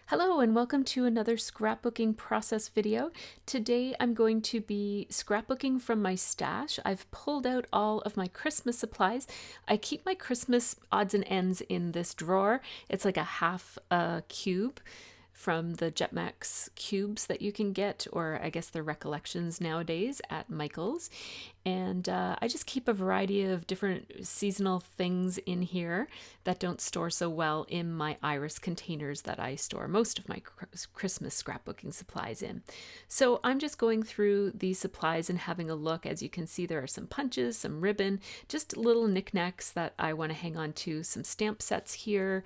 Hello and welcome to another scrapbooking process video. Today I'm going to be scrapbooking from my stash. I've pulled out all of my Christmas supplies. I keep my Christmas odds and ends in this drawer. It's like a half cube from the Jetmax cubes that you can get, or I guess they're recollections nowadays at Michael's. And I just keep a variety of different seasonal things in here that don't store so well in my iris containers that I store most of my Christmas scrapbooking supplies in. So I'm just going through these supplies and having a look. As you can see, there are some punches, some ribbon, just little knickknacks that I want to hang on to, some stamp sets here,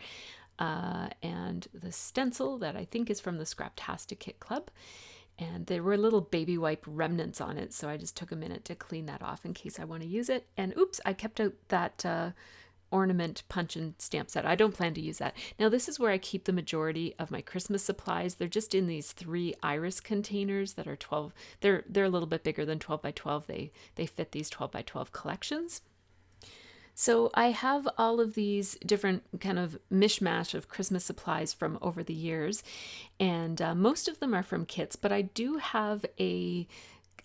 and the stencil that I think is from the Scraptastic Kit Club. And there were little baby wipe remnants on it, so I just took a minute to clean that off in case I want to use it. And oops, I kept out that ornament punch and stamp set. I don't plan to use that. Now this is where I keep the majority of my Christmas supplies. They're just in these 3 iris containers that are 12. They're a little bit bigger than 12 by 12. They fit these 12 by 12 collections. So I have all of these different kind of mishmash of Christmas supplies from over the years, and most of them are from kits, but I do have a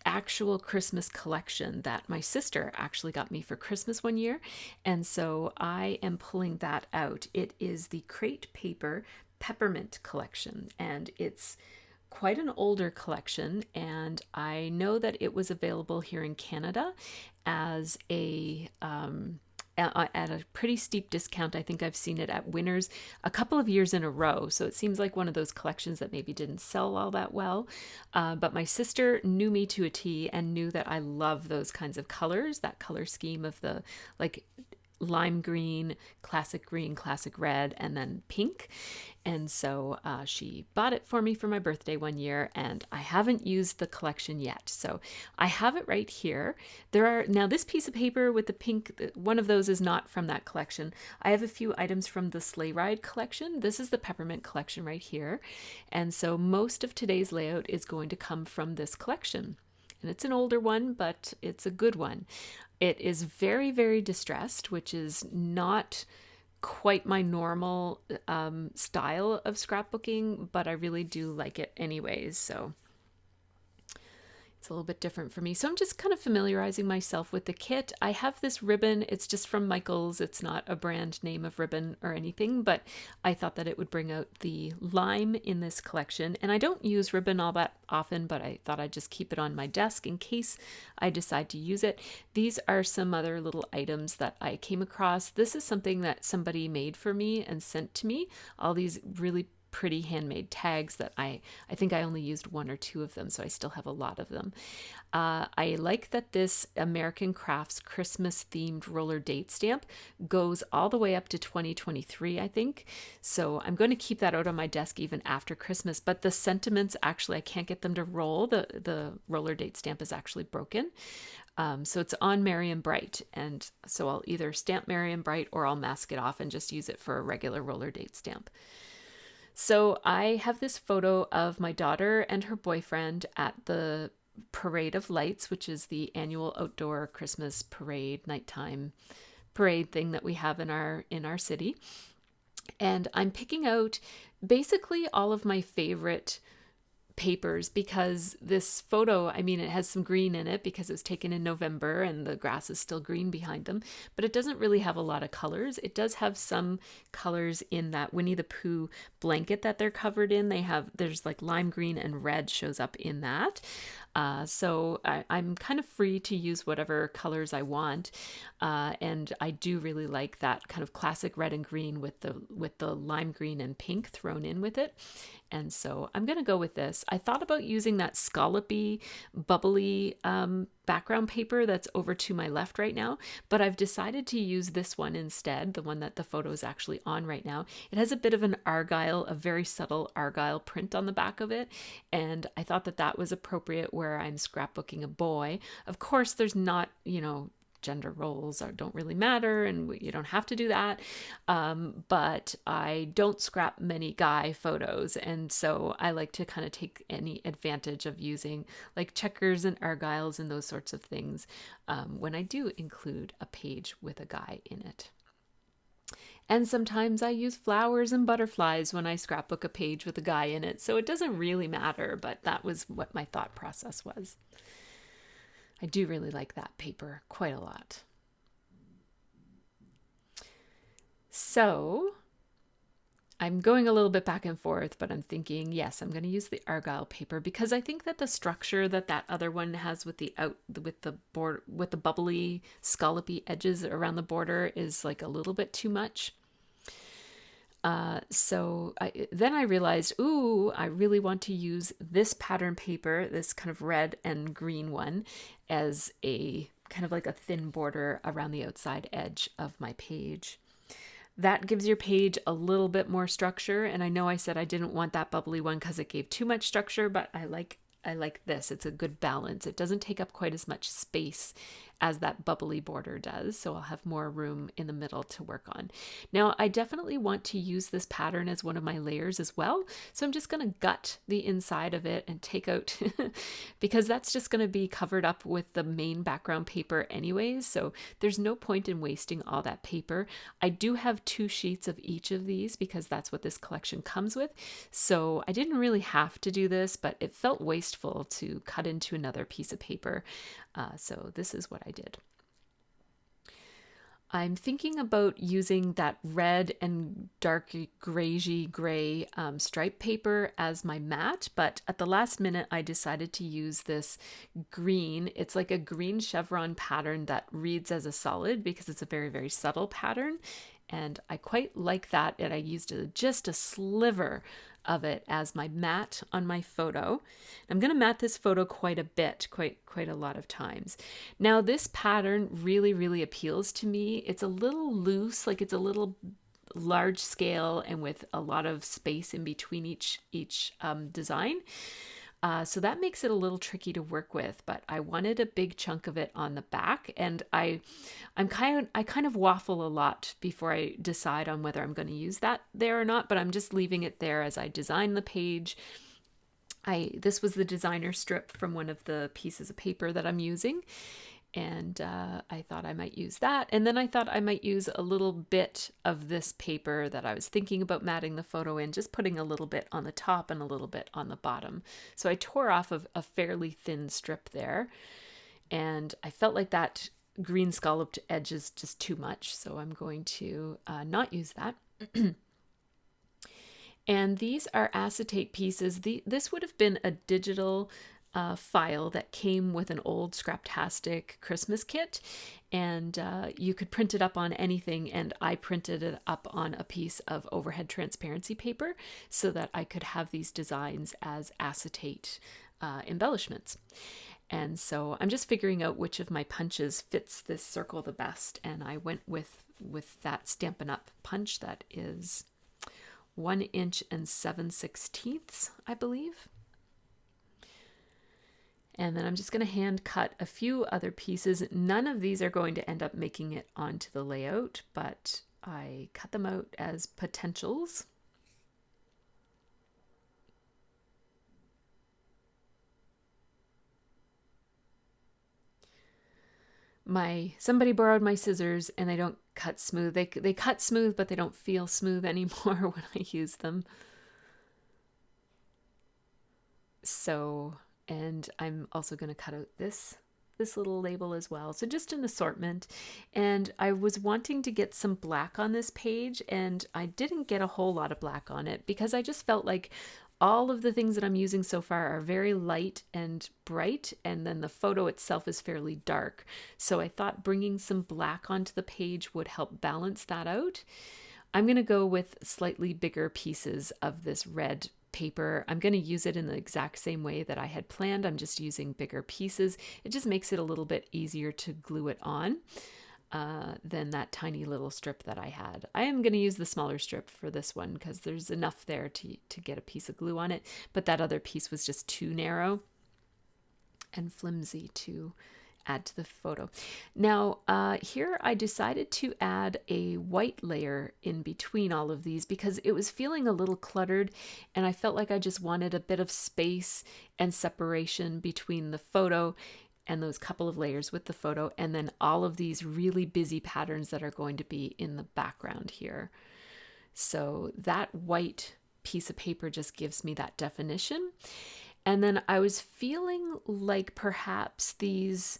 actual Christmas collection that my sister actually got me for Christmas one year, and so I am pulling that out. It is the Crate Paper Peppermint collection, and it's quite an older collection, and I know that it was available here in Canada as a at a pretty steep discount. I think I've seen it at Winners a couple of years in a row. So it seems like one of those collections that maybe didn't sell all that well. But my sister knew me to a T and knew that I love those kinds of colors, that color scheme of the like lime green, classic red, and then pink. And so she bought it for me for my birthday one year, and I haven't used the collection yet. So I have it right here. Now this piece of paper with the pink, one of those is not from that collection. I have a few items from the Sleigh Ride collection. This is the peppermint collection right here. And so most of today's layout is going to come from this collection. And it's an older one, but it's a good one. It is very, very distressed, which is not quite my normal style of scrapbooking, but I really do like it anyways. So it's a little bit different for me. So I'm just kind of familiarizing myself with the kit. I have this ribbon. It's just from Michael's. It's not a brand name of ribbon or anything, but I thought that it would bring out the lime in this collection. And I don't use ribbon all that often, but I thought I'd just keep it on my desk in case I decide to use it. These are some other little items that I came across. This is something that somebody made for me and sent to me. All these really pretty handmade tags that I think I only used 1 or 2 of them, so I still have a lot of them. I like that this American Crafts Christmas themed roller date stamp goes all the way up to 2023, I think. So I'm going to keep that out on my desk even after Christmas, but the sentiments, actually, I can't get them to roll. The roller date stamp is actually broken. So it's on Merry and Bright, and so I'll either stamp Merry and Bright or I'll mask it off and just use it for a regular roller date stamp. So I have this photo of my daughter and her boyfriend at the Parade of Lights, which is the annual outdoor Christmas parade, nighttime parade thing that we have in our city. And I'm picking out basically all of my favorite papers because this photo, I mean, it has some green in it because it was taken in November and the grass is still green behind them, but it doesn't really have a lot of colors. It does have some colors in that Winnie the Pooh blanket that they're covered in. There's like lime green and red shows up in that. So I'm kind of free to use whatever colors I want. And I do really like that kind of classic red and green with the lime green and pink thrown in with it. And so I'm going to go with this. I thought about using that scallopy, bubbly background paper that's over to my left right now, but I've decided to use this one instead, the one that the photo is actually on right now. It has a bit of an argyle, a very subtle argyle print on the back of it, and I thought that that was appropriate where I'm scrapbooking a boy. Of course, there's not, gender roles don't really matter, and you don't have to do that. But I don't scrap many guy photos, and so I like to kind of take any advantage of using like checkers and argyles and those sorts of things when I do include a page with a guy in it. And sometimes I use flowers and butterflies when I scrapbook a page with a guy in it. So it doesn't really matter, but that was what my thought process was. I do really like that paper quite a lot. So I'm going a little bit back and forth, but I'm thinking, yes, I'm going to use the argyle paper because I think that the structure that other one has with the border, with the bubbly scallopy edges around the border is like a little bit too much. Then I realized, ooh, I really want to use this pattern paper, this kind of red and green one, as a kind of like a thin border around the outside edge of my page. That gives your page a little bit more structure. And I know I said I didn't want that bubbly one because it gave too much structure, but I like this. It's a good balance. It doesn't take up quite as much space as that bubbly border does, so I'll have more room in the middle to work on. Now, I definitely want to use this pattern as one of my layers as well, so I'm just going to gut the inside of it and take out, because that's just going to be covered up with the main background paper anyways, so there's no point in wasting all that paper. I do have 2 sheets of each of these because that's what this collection comes with, so I didn't really have to do this, but it felt wasteful to cut into another piece of paper. So this is what I did. I'm thinking about using that red and dark grayish gray stripe paper as my mat, but at the last minute I decided to use this green. It's like a green chevron pattern that reads as a solid because it's a very, very subtle pattern. And I quite like that. And I used just a sliver of it as my mat on my photo. I'm going to mat this photo quite a bit, quite a lot of times. Now this pattern really, really appeals to me. It's a little loose, like it's a little large scale and with a lot of space in between each design. So that makes it a little tricky to work with, but I wanted a big chunk of it on the back, and I kind of waffle a lot before I decide on whether I'm going to use that there or not, but I'm just leaving it there as I design the page. This was the designer strip from one of the pieces of paper that I'm using, and I thought I might use that. And then I thought I might use a little bit of this paper that I was thinking about matting the photo in, just putting a little bit on the top and a little bit on the bottom. So I tore off a fairly thin strip there, and I felt like that green scalloped edge is just too much, so I'm going to not use that. And these are acetate pieces. This would have been a digital file that came with an old Scraptastic Christmas kit, and you could print it up on anything, and I printed it up on a piece of overhead transparency paper so that I could have these designs as acetate embellishments. And so I'm just figuring out which of my punches fits this circle the best, and I went with that Stampin' Up punch that is 1 inch and 7/16, I believe. And then I'm just going to hand cut a few other pieces. None of these are going to end up making it onto the layout, but I cut them out as potentials. Somebody borrowed my scissors and they don't cut smooth. They cut smooth, but they don't feel smooth anymore when I use them. So, and I'm also going to cut out this little label as well. So just an assortment. And I was wanting to get some black on this page, and I didn't get a whole lot of black on it because I just felt like all of the things that I'm using so far are very light and bright, and then the photo itself is fairly dark. So I thought bringing some black onto the page would help balance that out. I'm going to go with slightly bigger pieces of this red paper. I'm going to use it in the exact same way that I had planned. I'm just using bigger pieces. It just makes it a little bit easier to glue it on than that tiny little strip that I had. I am going to use the smaller strip for this one because there's enough there to get a piece of glue on it, but that other piece was just too narrow and flimsy to add to the photo. Now here I decided to add a white layer in between all of these because it was feeling a little cluttered, and I felt like I just wanted a bit of space and separation between the photo and those couple of layers with the photo, and then all of these really busy patterns that are going to be in the background here. So that white piece of paper just gives me that definition. And then I was feeling like perhaps these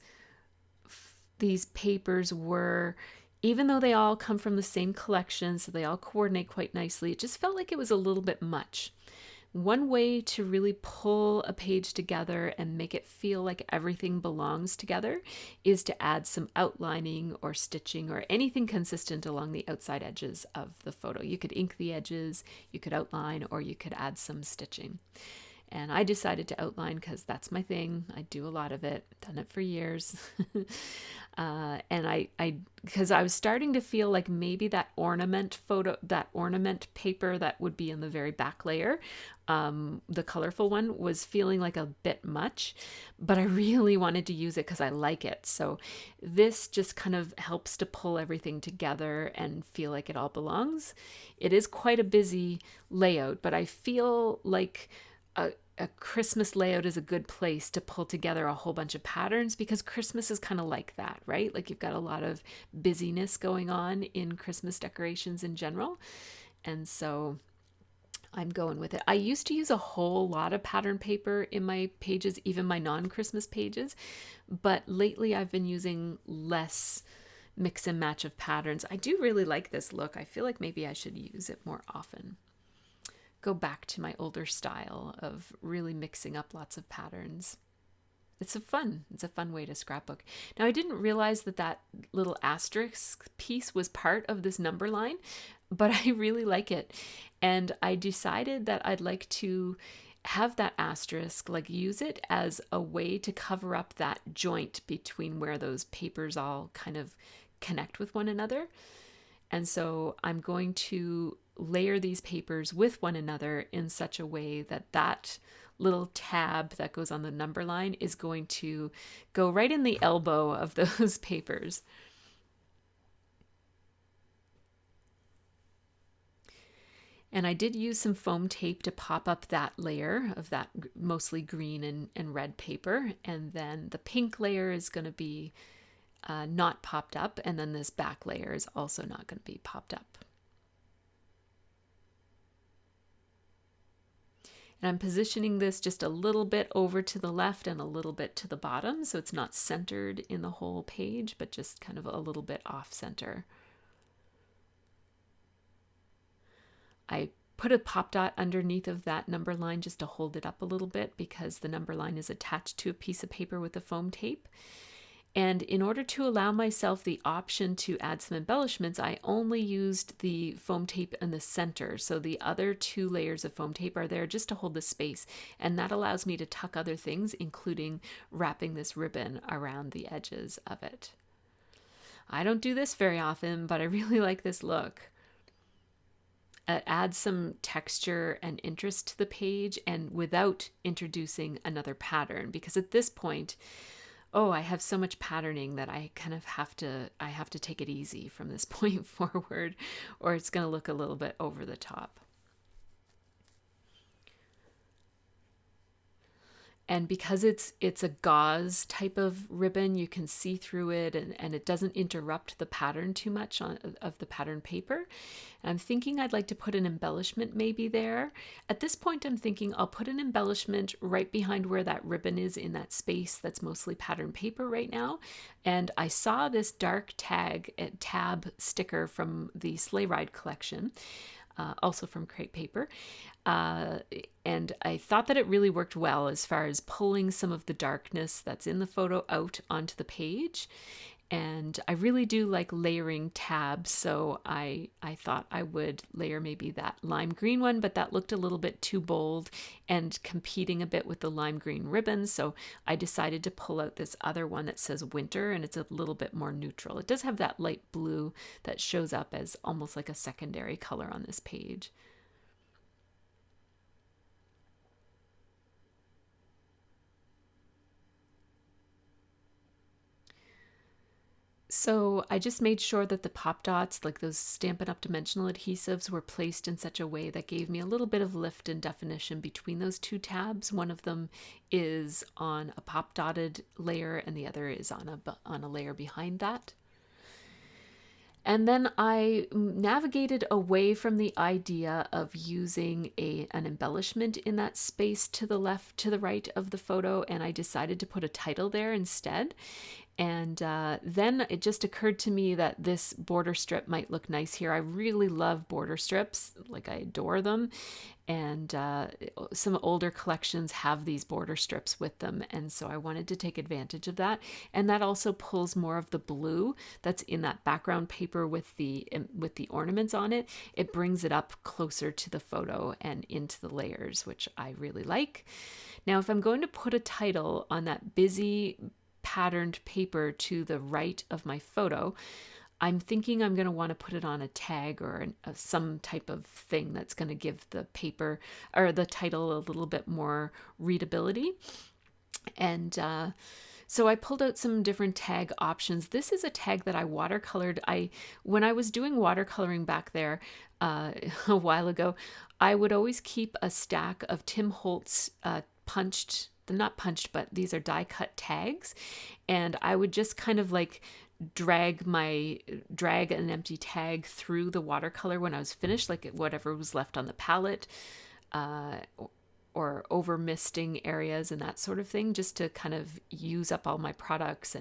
papers were, even though they all come from the same collection, so they all coordinate quite nicely, it just felt like it was a little bit much. One way to really pull a page together and make it feel like everything belongs together is to add some outlining or stitching or anything consistent along the outside edges of the photo. You could ink the edges, you could outline, or you could add some stitching. And I decided to outline because that's my thing. I do a lot of it, done it for years. And because I was starting to feel like maybe that ornament paper that would be in the very back layer, the colorful one, was feeling like a bit much, but I really wanted to use it because I like it. So this just kind of helps to pull everything together and feel like it all belongs. It is quite a busy layout, but I feel like a Christmas layout is a good place to pull together a whole bunch of patterns, because Christmas is kind of like that, right? Like you've got a lot of busyness going on in Christmas decorations in general. And so I'm going with it. I used to use a whole lot of pattern paper in my pages, even my non-Christmas pages, but lately I've been using less mix and match of patterns. I do really like this look. I feel like maybe I should use it more often. Go back to my older style of really mixing up lots of patterns. It's a fun way to scrapbook. Now, I didn't realize that that little asterisk piece was part of this number line, but I really like it. And I decided that I'd like to have that asterisk, like use it as a way to cover up that joint between where those papers all kind of connect with one another. And so I'm going to layer these papers with one another in such a way that that little tab that goes on the number line is going to go right in the elbow of those papers. And I did use some foam tape to pop up that layer of that mostly green and red paper. And then the pink layer is going to be not popped up. And then this back layer is also not going to be popped up. And I'm positioning this just a little bit over to the left and a little bit to the bottom, so it's not centered in the whole page, but just kind of a little bit off center. I put a pop dot underneath of that number line just to hold it up a little bit, because the number line is attached to a piece of paper with the foam tape. And in order to allow myself the option to add some embellishments, I only used the foam tape in the center. So the other two layers of foam tape are there just to hold the space. And that allows me to tuck other things, including wrapping this ribbon around the edges of it. I don't do this very often, but I really like this look. It adds some texture and interest to the page, and without introducing another pattern, because at this point, I have so much patterning that I kind of have to take it easy from this point forward, or it's going to look a little bit over the top. And because it's a gauze type of ribbon, you can see through it, and it doesn't interrupt the pattern too much of the pattern paper. And I'm thinking I'd like to put an embellishment maybe there. At this point, I'm thinking I'll put an embellishment right behind where that ribbon is in that space that's mostly pattern paper right now. And I saw this dark tab sticker from the Sleigh Ride collection. Also from crepe paper. And I thought that it really worked well as far as pulling some of the darkness that's in the photo out onto the page. And I really do like layering tabs, so I thought I would layer maybe that lime green one, but that looked a little bit too bold and competing a bit with the lime green ribbon, so I decided to pull out this other one that says winter, and it's a little bit more neutral. It does have that light blue that shows up as almost like a secondary color on this page. So I just made sure that the pop dots, like those Stampin' Up! Dimensional adhesives, were placed in such a way that gave me a little bit of lift and definition between those two tabs. One of them is on a pop dotted layer and the other is on a layer behind that. And then I navigated away from the idea of using an embellishment in that space to the left, to the right of the photo, and I decided to put a title there instead. And then it just occurred to me that this border strip might look nice here. I really love border strips, like I adore them. And some older collections have these border strips with them. And so I wanted to take advantage of that. And that also pulls more of the blue that's in that background paper with the ornaments on it. It brings it up closer to the photo and into the layers, which I really like. Now, if I'm going to put a title on that busy patterned paper to the right of my photo, I'm thinking I'm going to want to put it on a tag or some type of thing that's going to give the paper or the title a little bit more readability. And so I pulled out some different tag options. This is a tag that I watercolored. When I was doing watercoloring back there a while ago, I would always keep a stack of Tim Holtz punched, not punched, but these are die cut tags. And I would just kind of like drag an empty tag through the watercolor when I was finished, like whatever was left on the palette, or over misting areas and that sort of thing, just to kind of use up all my products.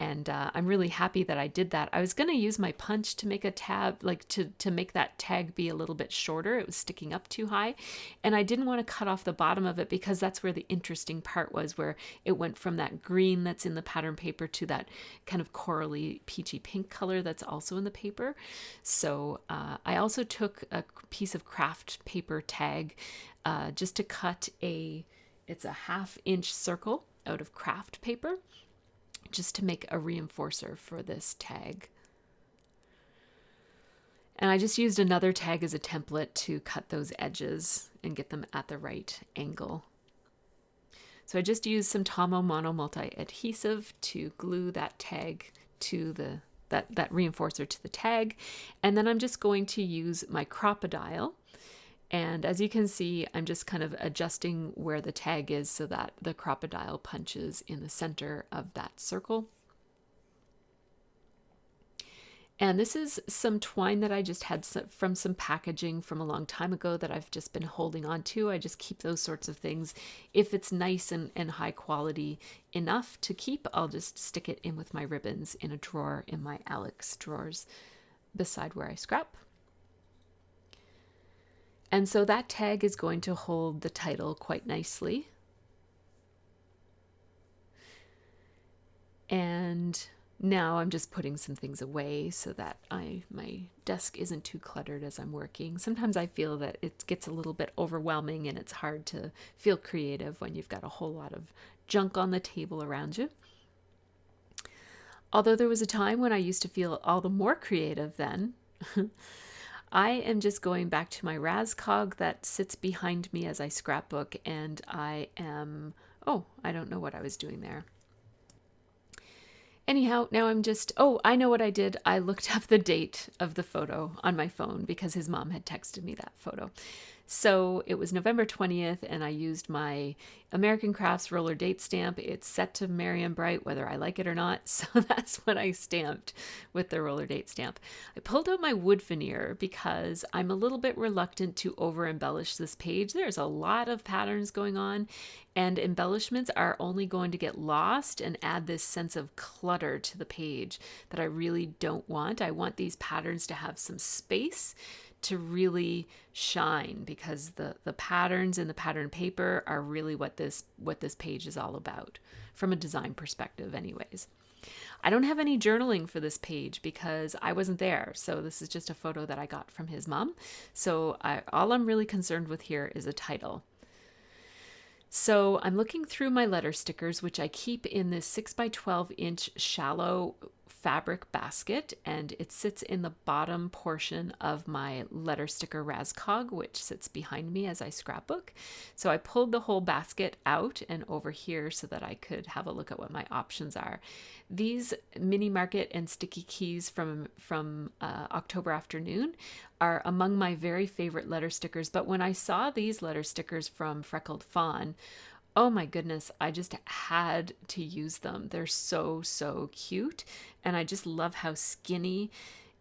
And I'm really happy that I did that. I was going to use my punch to make a tab, like to make that tag be a little bit shorter. It was sticking up too high. And I didn't want to cut off the bottom of it because that's where the interesting part was, where it went from that green that's in the pattern paper to that kind of corally peachy pink color that's also in the paper. So I also took a piece of craft paper tag just to cut it's a 1/2 inch circle out of craft paper, just to make a reinforcer for this tag. And I just used another tag as a template to cut those edges and get them at the right angle. So I just used some Tombow Mono Multi adhesive to glue that tag to that reinforcer to the tag. And then I'm just going to use my Crop-A-Dial. And as you can see, I'm just kind of adjusting where the tag is so that the Crop-A-Dial punches in the center of that circle. And this is some twine that I just had from some packaging from a long time ago that I've just been holding on to. I just keep those sorts of things. If it's nice and high quality enough to keep, I'll just stick it in with my ribbons in a drawer in my Alex drawers beside where I scrap. And so that tag is going to hold the title quite nicely. And now I'm just putting some things away so that my desk isn't too cluttered as I'm working. Sometimes I feel that it gets a little bit overwhelming and it's hard to feel creative when you've got a whole lot of junk on the table around you. Although there was a time when I used to feel all the more creative then. I am just going back to my Razcog that sits behind me as I scrapbook, and I don't know what I was doing there. Anyhow, now I know what I did. I looked up the date of the photo on my phone because his mom had texted me that photo. So it was November 20th, and I used my American Crafts roller date stamp. It's set to merry and bright, whether I like it or not. So that's what I stamped with the roller date stamp. I pulled out my wood veneer because I'm a little bit reluctant to over embellish this page. There's a lot of patterns going on, and embellishments are only going to get lost and add this sense of clutter to the page that I really don't want. I want these patterns to have some space to really shine, because the patterns in the pattern paper are really what this page is all about, from a design perspective anyways. I don't have any journaling for this page because I wasn't there, so this is just a photo that I got from his mom. So all I'm really concerned with here is a title. So I'm looking through my letter stickers, which I keep in this 6 by 12 inch shallow fabric basket, and it sits in the bottom portion of my letter sticker Razcog, which sits behind me as I scrapbook. So I pulled the whole basket out and over here so that I could have a look at what my options are. These Mini Market and sticky keys from October Afternoon are among my very favorite letter stickers, but when I saw these letter stickers from Freckled Fawn, oh my goodness, I just had to use them. They're so, so cute. And I just love how skinny.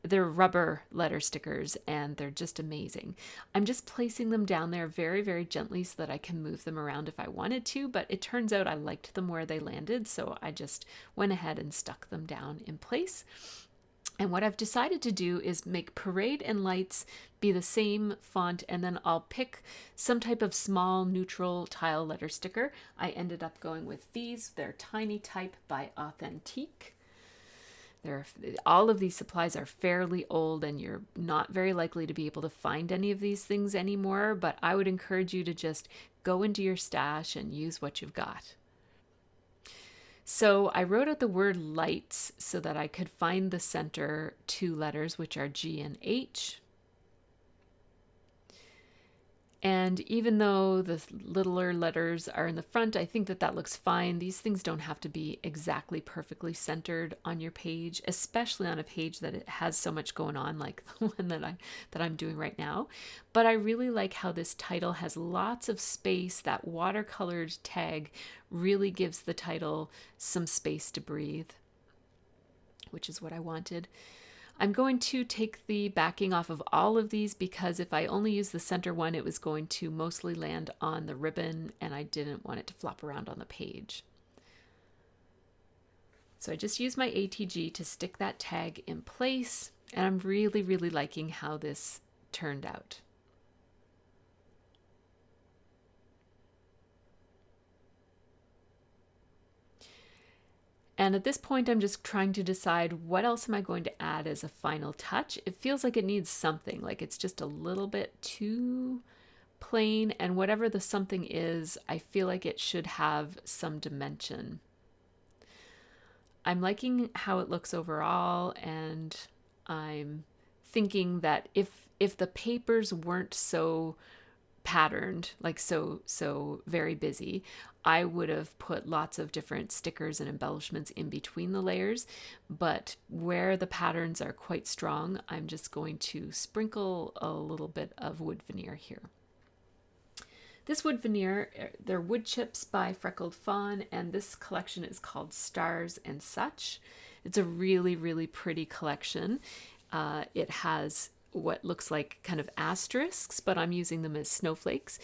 They're rubber letter stickers and they're just amazing. I'm just placing them down there very, very gently so that I can move them around if I wanted to, but it turns out I liked them where they landed, so I just went ahead and stuck them down in place. And what I've decided to do is make Parade and Lights be the same font, and then I'll pick some type of small neutral tile letter sticker. I ended up going with these. They're Tiny Type by Authentique. All of these supplies are fairly old and you're not very likely to be able to find any of these things anymore, but I would encourage you to just go into your stash and use what you've got. So I wrote out the word lights so that I could find the center two letters, which are G and H. And even though the littler letters are in the front, I think that looks fine. These things don't have to be exactly perfectly centered on your page, especially on a page that it has so much going on, like the one that I'm doing right now. But I really like how this title has lots of space. That watercolored tag really gives the title some space to breathe, which is what I wanted. I'm going to take the backing off of all of these because if I only use the center one, it was going to mostly land on the ribbon and I didn't want it to flop around on the page. So I just used my ATG to stick that tag in place, and I'm really, really liking how this turned out. And at this point, I'm just trying to decide what else am I going to add as a final touch. It feels like it needs something, like it's just a little bit too plain, and whatever the something is, I feel like it should have some dimension. I'm liking how it looks overall, and I'm thinking that if the papers weren't so patterned, like so very busy, I would have put lots of different stickers and embellishments in between the layers, but where the patterns are quite strong, I'm just going to sprinkle a little bit of wood veneer here. This wood veneer, they're wood chips by Freckled Fawn, and this collection is called Stars and Such. It's a really, really pretty collection. It has what looks like kind of asterisks, but I'm using them as snowflakes,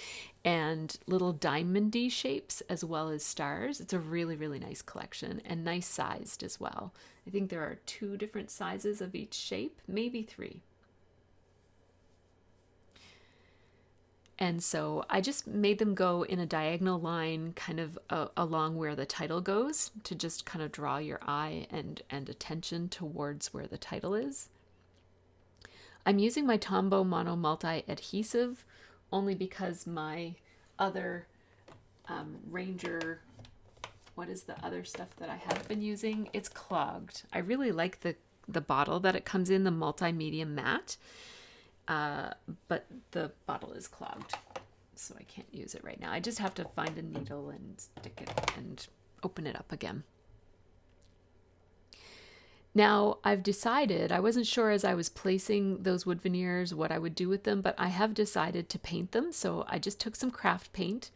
and little diamondy shapes as well as stars. It's a really, really nice collection and nice sized as well. I think there are 2 different sizes of each shape, maybe 3. And so I just made them go in a diagonal line kind of along where the title goes to just kind of draw your eye and attention towards where the title is. I'm using my Tombow Mono Multi adhesive only because my other Ranger, what is the other stuff that I have been using? It's clogged. I really like the bottle that it comes in, the multi-medium matte, but the bottle is clogged, so I can't use it right now. I just have to find a needle and stick it and open it up again. Now, I've decided, I wasn't sure as I was placing those wood veneers what I would do with them, but I have decided to paint them. So I just took some craft paint.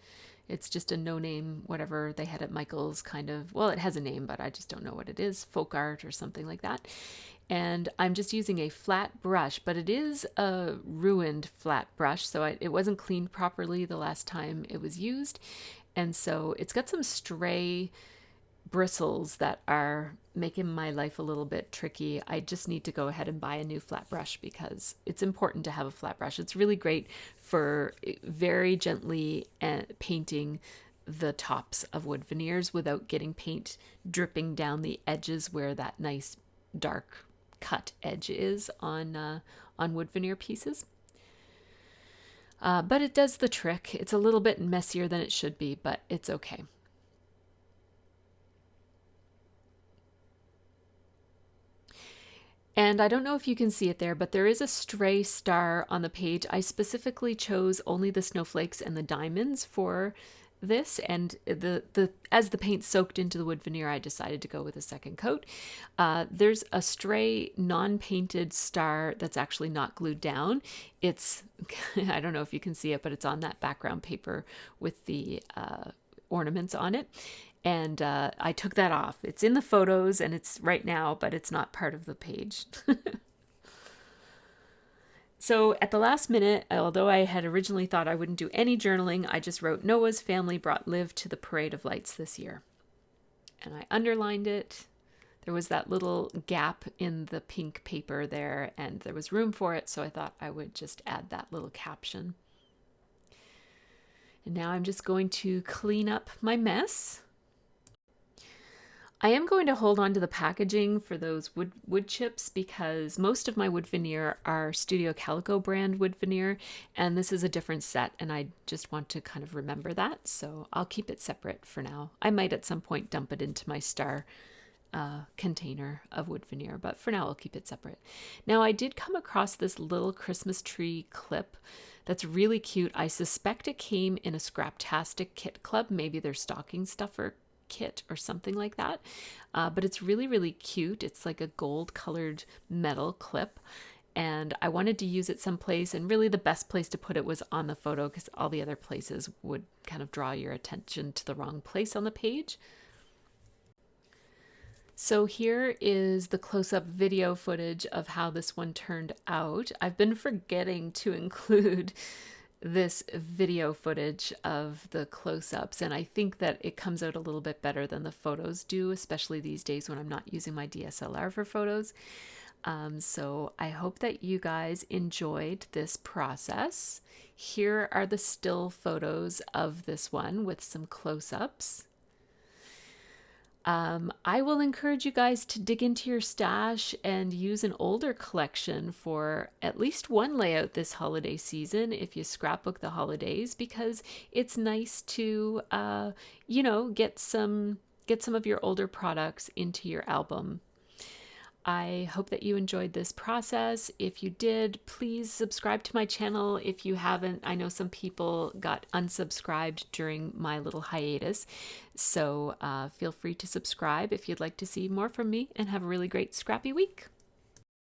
It's just a no-name, whatever they had at Michael's kind of, well, it has a name, but I just don't know what it is, folk art or something like that. And I'm just using a flat brush, but it is a ruined flat brush, so it wasn't cleaned properly the last time it was used. And so it's got some stray bristles that are making my life a little bit tricky. I just need to go ahead and buy a new flat brush because it's important to have a flat brush. It's really great for very gently painting the tops of wood veneers without getting paint dripping down the edges where that nice dark cut edge is on wood veneer pieces. But it does the trick. It's a little bit messier than it should be, but it's okay. And I don't know if you can see it there, but there is a stray star on the page. I specifically chose only the snowflakes and the diamonds for this, and as the paint soaked into the wood veneer, I decided to go with a second coat. There's a stray non-painted star that's actually not glued down. It's I don't know if you can see it, but it's on that background paper with the ornaments on it. And I took that off. It's in the photos and it's right now, but it's not part of the page. So at the last minute, although I had originally thought I wouldn't do any journaling, I just wrote, Noah's family brought Liv to the Parade of Lights this year. And I underlined it. There was that little gap in the pink paper there, and there was room for it, so I thought I would just add that little caption. And now I'm just going to clean up my mess. I am going to hold on to the packaging for those wood chips because most of my wood veneer are Studio Calico brand wood veneer, and this is a different set, and I just want to kind of remember that, so I'll keep it separate for now. I might at some point dump it into my star container of wood veneer, but for now I'll keep it separate. Now I did come across this little Christmas tree clip that's really cute. I suspect it came in a Scraptastic kit club, maybe their stocking stuffer kit or something like that, but it's really cute. It's like a gold colored metal clip, and I wanted to use it someplace, and really the best place to put it was on the photo because all the other places would kind of draw your attention to the wrong place on the page. So here is the close-up video footage of how this one turned out. I've been forgetting to include this video footage of the close-ups, and I think that it comes out a little bit better than the photos do, especially these days when I'm not using my DSLR for photos. So I hope that you guys enjoyed this process. Here are the still photos of this one with some close-ups. I will encourage you guys to dig into your stash and use an older collection for at least one layout this holiday season if you scrapbook the holidays, because it's nice to, you know, get some of your older products into your album. I hope that you enjoyed this process. If you did, please subscribe to my channel if you haven't. I know some people got unsubscribed during my little hiatus, so feel free to subscribe if you'd like to see more from me, and have a really great scrappy week.